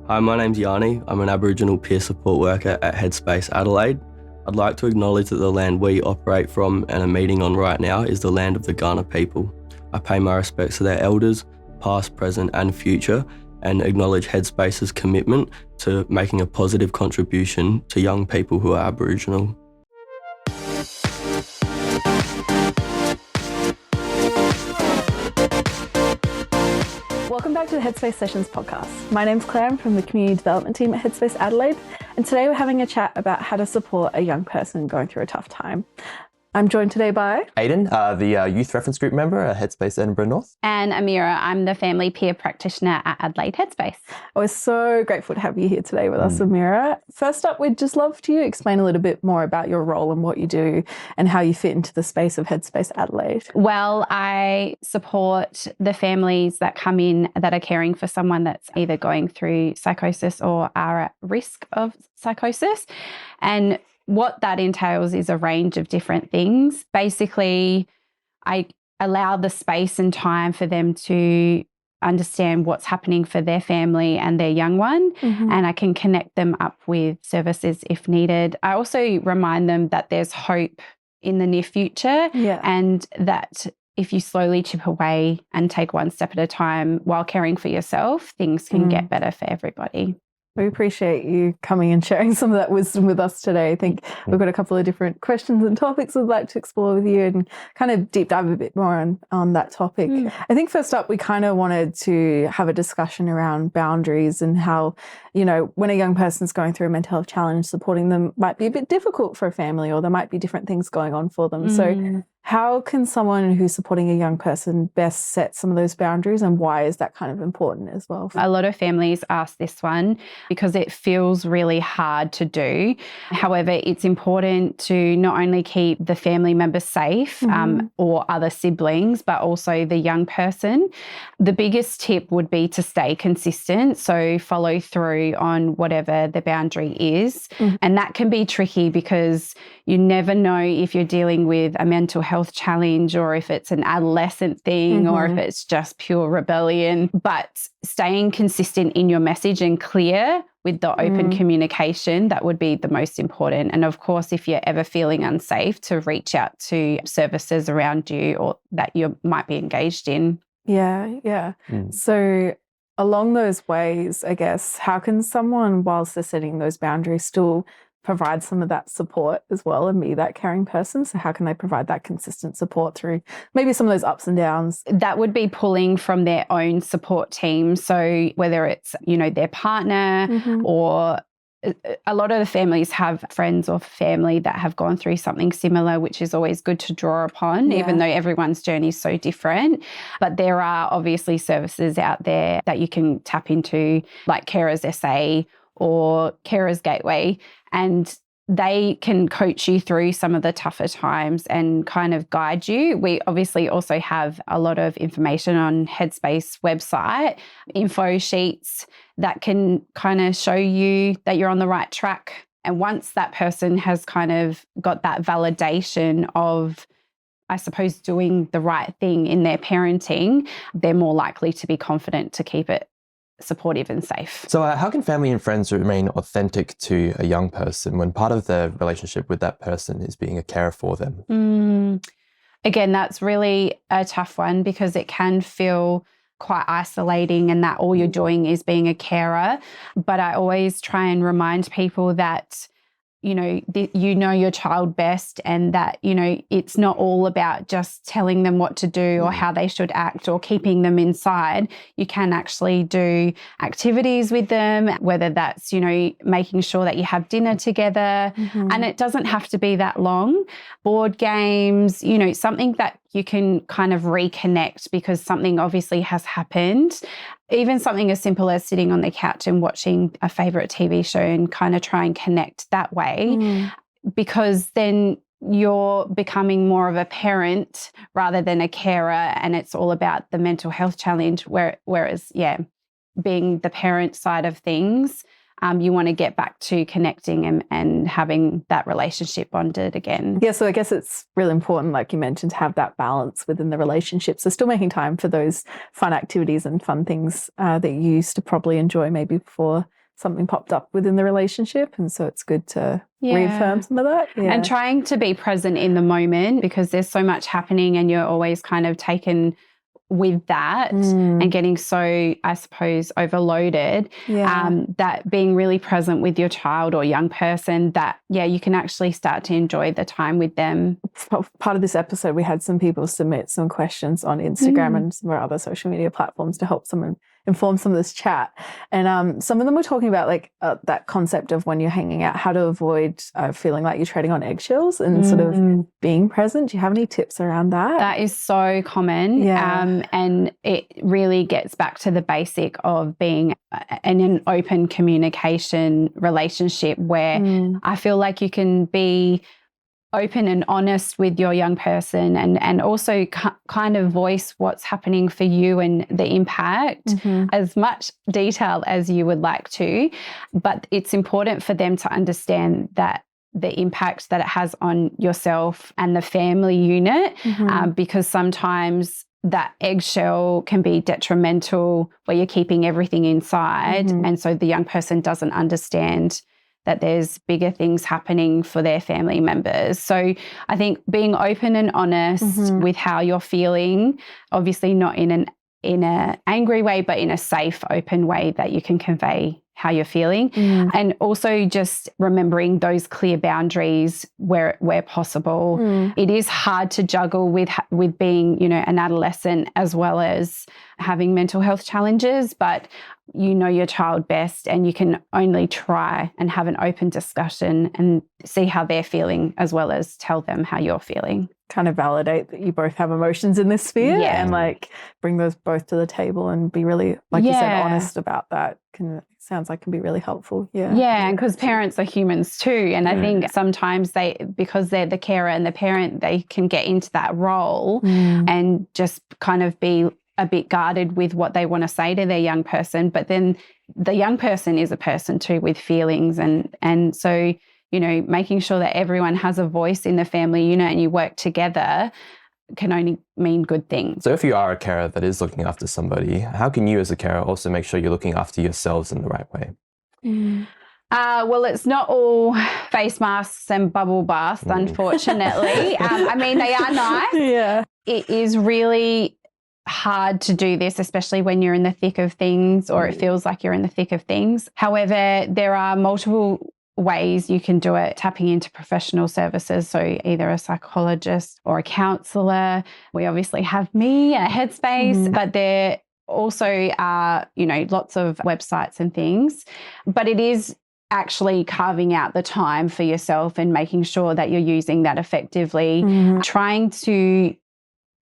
Hi, my name's Yanni. I'm an Aboriginal peer support worker at Headspace Adelaide. I'd like to acknowledge that the land we operate from and are meeting on right now is the land of the Kaurna people. I pay my respects to their elders, past, present and future, and acknowledge Headspace's commitment to making a positive contribution to young people who are Aboriginal. Welcome back to the Headspace Sessions podcast. My name's Claire, I'm from the Community Development Team at Headspace Adelaide, and today we're having a chat about how to support a young person going through a tough time. I'm joined today by Aiden, the Youth Reference Group member at Headspace Edinburgh North. And Amira, I'm the family peer practitioner at Adelaide Headspace. We're so grateful to have you here today with us, Amira. First up, we'd just love to explain a little bit more about your role and what you do and how you fit into the space of Headspace Adelaide. Well, I support the families that come in that are caring for someone that's either going through psychosis or are at risk of psychosis. And what that entails is a range of different things. Basically, I allow the space and time for them to understand what's happening for their family and their young one, and I can connect them up with services if needed. I also remind them that there's hope in the near future, and that if you slowly chip away and take one step at a time while caring for yourself, things can get better for everybody. We appreciate you coming and sharing some of that wisdom with us today. I think we've got a couple of different questions and topics we'd like to explore with you and kind of deep dive a bit more on that topic. I think first up, we kind of wanted to have a discussion around boundaries and how, you know, when a young person's going through a mental health challenge, supporting them might be a bit difficult for a family, or there might be different things going on for them. So how can someone who's supporting a young person best set some of those boundaries, and why is that kind of important as well? A lot of families ask this one because it feels really hard to do. However, it's important to not only keep the family members safe or other siblings, but also the young person. The biggest tip would be to stay consistent, so follow through on whatever the boundary is. And that can be tricky because you never know if you're dealing with a mental health challenge or if it's an adolescent thing or if it's just pure rebellion. But staying consistent in your message and clear with the open communication, that would be the most important. And of course, if you're ever feeling unsafe, to reach out to services around you or that you might be engaged in. So along those ways, I guess, how can someone, whilst they're setting those boundaries, still provide some of that support as well and be that caring person? So how can they provide that consistent support through maybe some of those ups and downs? That would be pulling from their own support team. So whether it's, you know, their partner or a lot of the families have friends or family that have gone through something similar, which is always good to draw upon, even though everyone's journey is so different. But there are obviously services out there that you can tap into, like Carers SA or Carers Gateway, and they can coach you through some of the tougher times and kind of guide you. We obviously also have a lot of information on Headspace website, info sheets that can kind of show you that you're on the right track. And once that person has kind of got that validation of, I suppose, doing the right thing in their parenting, they're more likely to be confident to keep it supportive and safe. So how can family and friends remain authentic to a young person when part of their relationship with that person is being a carer for them? Again, that's really a tough one because it can feel quite isolating and that all you're doing is being a carer. But I always try and remind people that, you know your child best, and that, you know, it's not all about just telling them what to do or how they should act or keeping them inside. You can actually do activities with them, whether that's, you know, making sure that you have dinner together, and it doesn't have to be that long. Board games, you know, something that you can kind of reconnect because something obviously has happened. Even something as simple as sitting on the couch and watching a favourite TV show and kind of try and connect that way, because then you're becoming more of a parent rather than a carer, and it's all about the mental health challenge, whereas, being the parent side of things, you want to get back to connecting and having that relationship bonded again. Yeah, so I guess it's really important, like you mentioned, to have that balance within the relationship. So still making time for those fun activities and fun things that you used to probably enjoy maybe before something popped up within the relationship. And so it's good to reaffirm some of that. Yeah. And trying to be present in the moment, because there's so much happening and you're always kind of taken with that and getting so, I suppose, overloaded, that being really present with your child or young person, that, you can actually start to enjoy the time with them. Part of this episode, we had some people submit some questions on Instagram and some of our other social media platforms to help someone inform some of this chat. And some of them were talking about like that concept of when you're hanging out, how to avoid feeling like you're treading on eggshells and sort of being present. Do you have any tips around that? That is so common. And it really gets back to the basic of being in an open communication relationship where I feel like you can be open and honest with your young person and also kind of voice what's happening for you and the impact as much detail as you would like to. But it's important for them to understand that the impact that it has on yourself and the family unit, because sometimes that eggshell can be detrimental where you're keeping everything inside. And so the young person doesn't understand that there's bigger things happening for their family members. So I think being open and honest with how you're feeling, obviously not in an angry way, but in a safe, open way that you can convey how you're feeling. And also just remembering those clear boundaries where possible. It is hard to juggle with being, an adolescent as well as having mental health challenges, but you know your child best and you can only try and have an open discussion and see how they're feeling as well as tell them how you're feeling. Kind of validate that you both have emotions in this sphere and like bring those both to the table and be really, like you said, honest about that. Sounds like can be really helpful. And because parents are humans too. And I think sometimes because they're the carer and the parent, they can get into that role and just kind of be a bit guarded with what they want to say to their young person. But then the young person is a person too with feelings. And so, making sure that everyone has a voice in the family unit and you work together can only mean good things. So if you are a carer that is looking after somebody, how can you as a carer also make sure you're looking after yourselves in the right way? Well, it's not all face masks and bubble baths, unfortunately. I mean, they are nice. It is really hard to do this, especially when you're in the thick of things or it feels like you're in the thick of things. However, there are multiple ways you can do it, tapping into professional services, so either a psychologist or a counsellor. We obviously have me, a headspace, but there also are, lots of websites and things. But it is actually carving out the time for yourself and making sure that you're using that effectively, trying to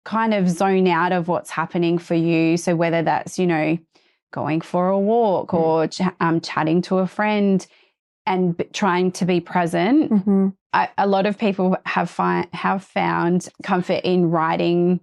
kind of zone out of what's happening for you. So whether that's, going for a walk or chatting to a friend, and trying to be present. A lot of people have found comfort in writing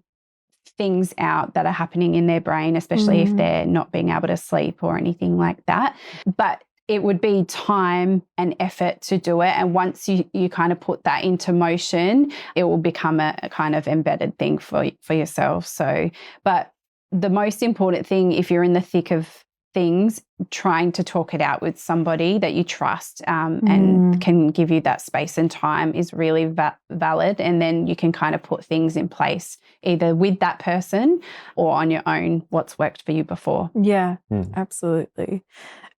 things out that are happening in their brain, especially if they're not being able to sleep or anything like that. But it would be time and effort to do it. And once you kind of put that into motion, it will become a kind of embedded thing for yourself. So, but the most important thing, if you're in the thick of things, trying to talk it out with somebody that you trust and can give you that space and time is really valid. And then you can kind of put things in place either with that person or on your own, what's worked for you before. Yeah, absolutely.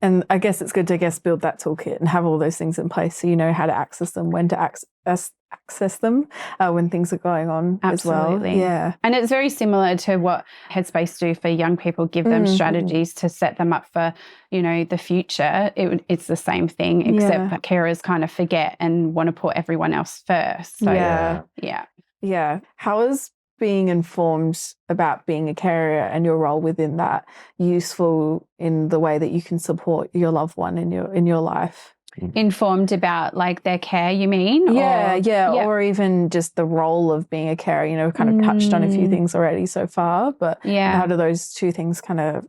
And I guess it's good to build that toolkit and have all those things in place so you know how to access them, when to access them when things are going on as well. Yeah. And it's very similar to what Headspace do for young people, give them strategies to set them up for, the future. It's the same thing, except carers kind of forget and want to put everyone else first. So, yeah. How is being informed about being a carer and your role within that useful in the way that you can support your loved one in your life? Informed about like their care, you mean? Or even just the role of being a carer. Kind of touched on a few things already so far, but how do those two things kind of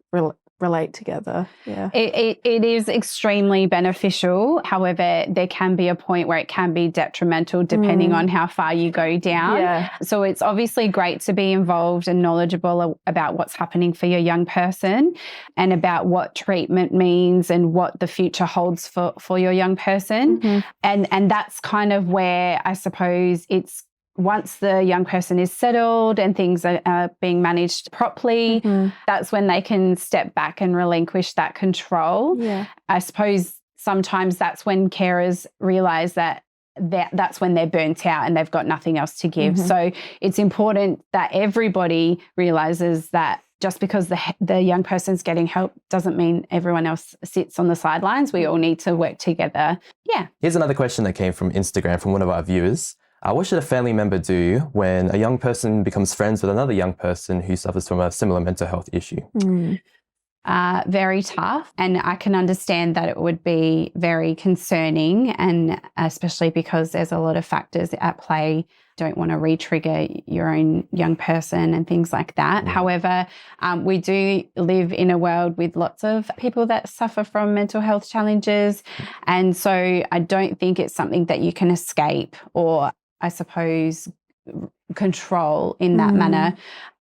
relate together. Yeah. It is extremely beneficial. However, there can be a point where it can be detrimental depending on how far you go down. Yeah. So it's obviously great to be involved and knowledgeable about what's happening for your young person and about what treatment means and what the future holds for your young person. And that's kind of where I suppose it's once the young person is settled and things are being managed properly, that's when they can step back and relinquish that control. Yeah. I suppose sometimes that's when carers realise that's when they're burnt out and they've got nothing else to give. So it's important that everybody realises that just because the young person's getting help doesn't mean everyone else sits on the sidelines. We all need to work together. Yeah. Here's another question that came from Instagram from one of our viewers. What should a family member do when a young person becomes friends with another young person who suffers from a similar mental health issue? Very tough. And I can understand that it would be very concerning, and especially because there's a lot of factors at play. Don't want to re-trigger your own young person and things like that. However, we do live in a world with lots of people that suffer from mental health challenges. And so I don't think it's something that you can escape or, I suppose, control in that manner.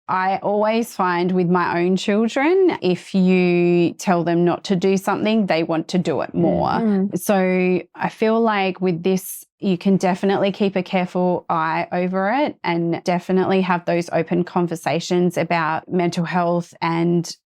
I always find with my own children, if you tell them not to do something, they want to do it more. So I feel like with this, you can definitely keep a careful eye over it and definitely have those open conversations about mental health and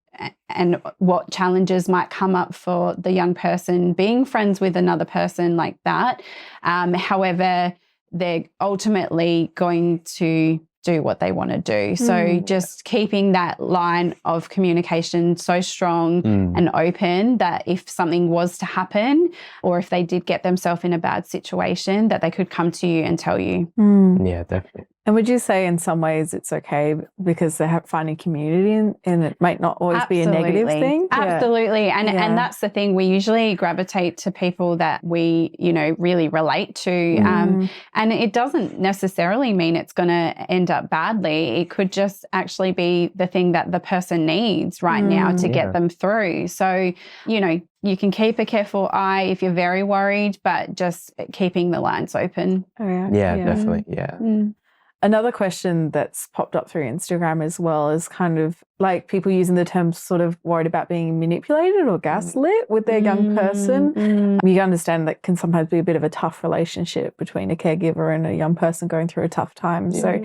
what challenges might come up for the young person being friends with another person like that. However, they're ultimately going to do what they want to do. So just keeping that line of communication so strong and open that if something was to happen or if they did get themselves in a bad situation, that they could come to you and tell you. Yeah, definitely. And would you say in some ways it's okay because they're finding community and it might not always be a negative thing? Absolutely. And that's the thing. We usually gravitate to people that we, really relate to. And it doesn't necessarily mean it's going to end up badly. It could just actually be the thing that the person needs right now to get them through. So, you can keep a careful eye if you're very worried, but just keeping the lines open. Yeah, definitely. Yeah. Another question that's popped up through Instagram as well is kind of like people using the term sort of worried about being manipulated or gaslit with their young person. You understand that can sometimes be a bit of a tough relationship between a caregiver and a young person going through a tough time. So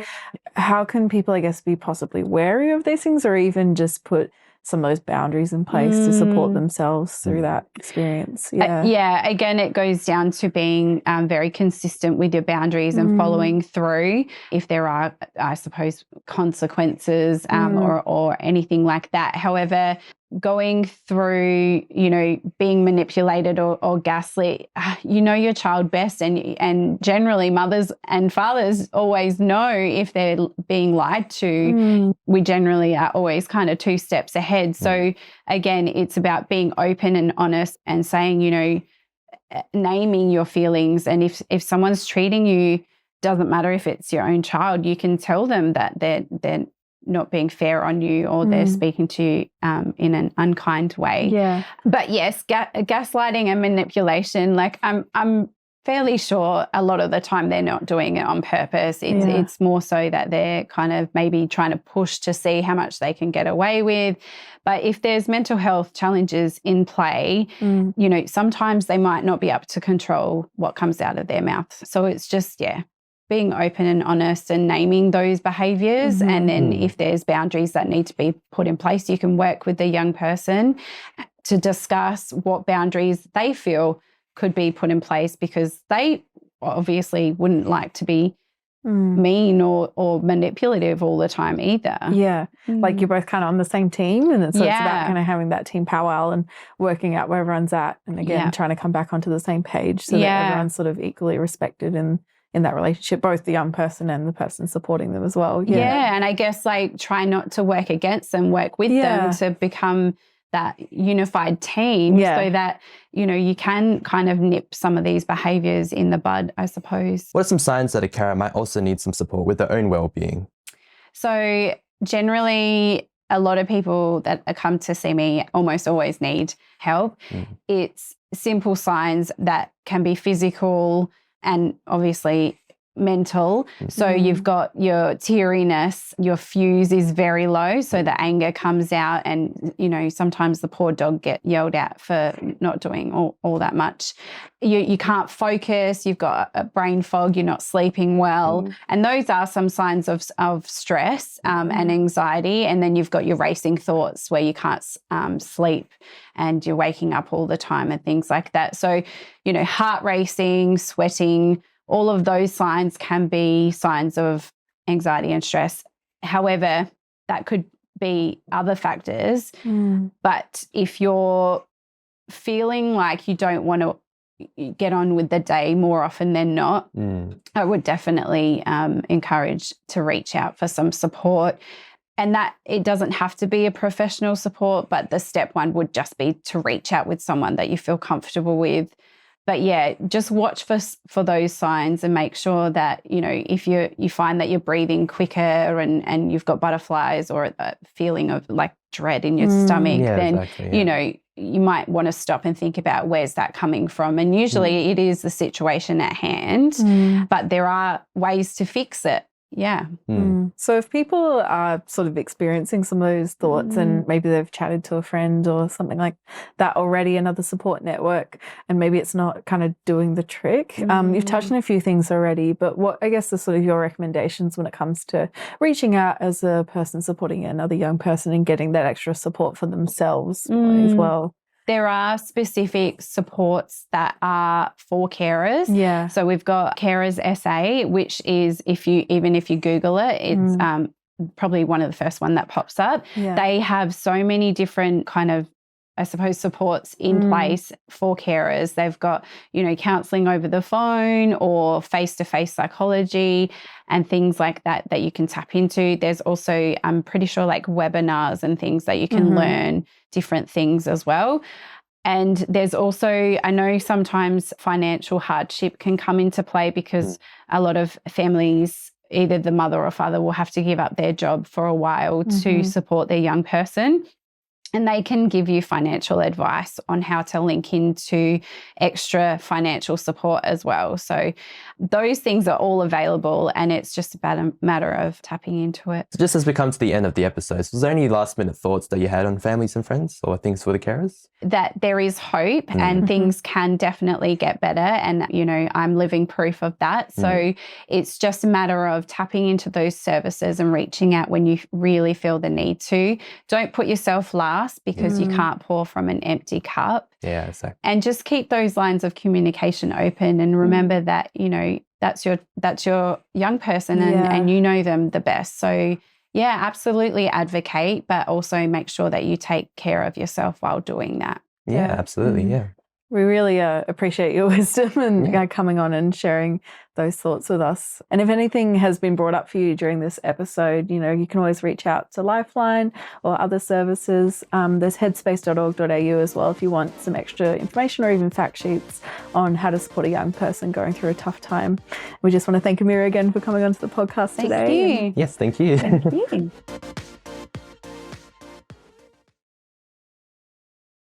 how can people, I guess, be possibly wary of these things or even just put some of those boundaries in place to support themselves through that experience? Again, it goes down to being very consistent with your boundaries and following through if there are, I suppose, consequences or anything like that. However, going through, being manipulated or gaslit, your child best, and generally mothers and fathers always know if they're being lied to. We generally are always kind of 2 steps ahead. So again, it's about being open and honest and saying, naming your feelings. And if someone's treating you, doesn't matter if it's your own child, you can tell them that they're not being fair on you or they're speaking to you in an unkind way. Yeah. But yes, gaslighting and manipulation, like I'm fairly sure a lot of the time they're not doing it on purpose. It's more so that they're kind of maybe trying to push to see how much they can get away with. But if there's mental health challenges in play, sometimes they might not be able to control what comes out of their mouth. So it's just, being open and honest and naming those behaviours. And then if there's boundaries that need to be put in place, you can work with the young person to discuss what boundaries they feel could be put in place, because they obviously wouldn't like to be mean or manipulative all the time either. Like you're both kind of on the same team, and so it's about kind of having that team powwow and working out where everyone's at, and again trying to come back onto the same page so that everyone's sort of equally respected in that relationship, both the young person and the person supporting them as well. And I guess like try not to work against them, work with them to become that unified team so that, you can kind of nip some of these behaviours in the bud, I suppose. What are some signs that a carer might also need some support with their own well-being? So generally a lot of people that come to see me almost always need help. It's simple signs that can be physical and obviously mental. So you've got your teariness, your fuse is very low, so the anger comes out, and sometimes the poor dog get yelled at for not doing all that much. You can't focus, you've got a brain fog, you're not sleeping well, and those are some signs of stress and anxiety. And then you've got your racing thoughts where you can't sleep and you're waking up all the time and things like that. So heart racing, sweating, all of those signs can be signs of anxiety and stress. However, that could be other factors. But if you're feeling like you don't want to get on with the day more often than not, I would definitely encourage to reach out for some support. And that it doesn't have to be a professional support, but the step one would just be to reach out with someone that you feel comfortable with. But yeah, just watch for those signs and make sure that, if you find that you're breathing quicker and you've got butterflies or a feeling of like dread in your stomach, then, you might want to stop and think about where's that coming from. And usually it is the situation at hand, but there are ways to fix it. Yeah. So if people are sort of experiencing some of those thoughts and maybe they've chatted to a friend or something like that already, another support network, and maybe it's not kind of doing the trick. You've touched on a few things already, but what I guess are sort of your recommendations when it comes to reaching out as a person supporting another young person and getting that extra support for themselves as well? There are specific supports that are for carers. Yeah. So we've got Carers SA, which is if you Google it, it's probably one of the first one that pops up. Yeah. They have so many different kind of, I suppose, supports in place for carers. They've got, counselling over the phone or face-to-face psychology and things like that you can tap into. There's also, I'm pretty sure, like webinars and things that you can learn different things as well. And there's also, I know sometimes financial hardship can come into play because a lot of families, either the mother or father, will have to give up their job for a while to support their young person. And they can give you financial advice on how to link into extra financial support as well. So those things are all available, and it's just about a matter of tapping into it. So just as we come to the end of the episode, was there any last minute thoughts that you had on families and friends or things for the carers? That there is hope and things can definitely get better. And, I'm living proof of that. So it's just a matter of tapping into those services and reaching out when you really feel the need to. Don't put yourself last because you can't pour from an empty cup. Yeah, exactly. And just keep those lines of communication open and remember that, that's your young person and you know them the best. So yeah, absolutely advocate, but also make sure that you take care of yourself while doing that. Yeah, absolutely. Yeah. We really appreciate your wisdom and coming on and sharing those thoughts with us. And if anything has been brought up for you during this episode, you can always reach out to Lifeline or other services. There's headspace.org.au as well if you want some extra information or even fact sheets on how to support a young person going through a tough time. We just want to thank Amira again for coming onto the podcast today. Thank you. Yes, thank you. Thank you.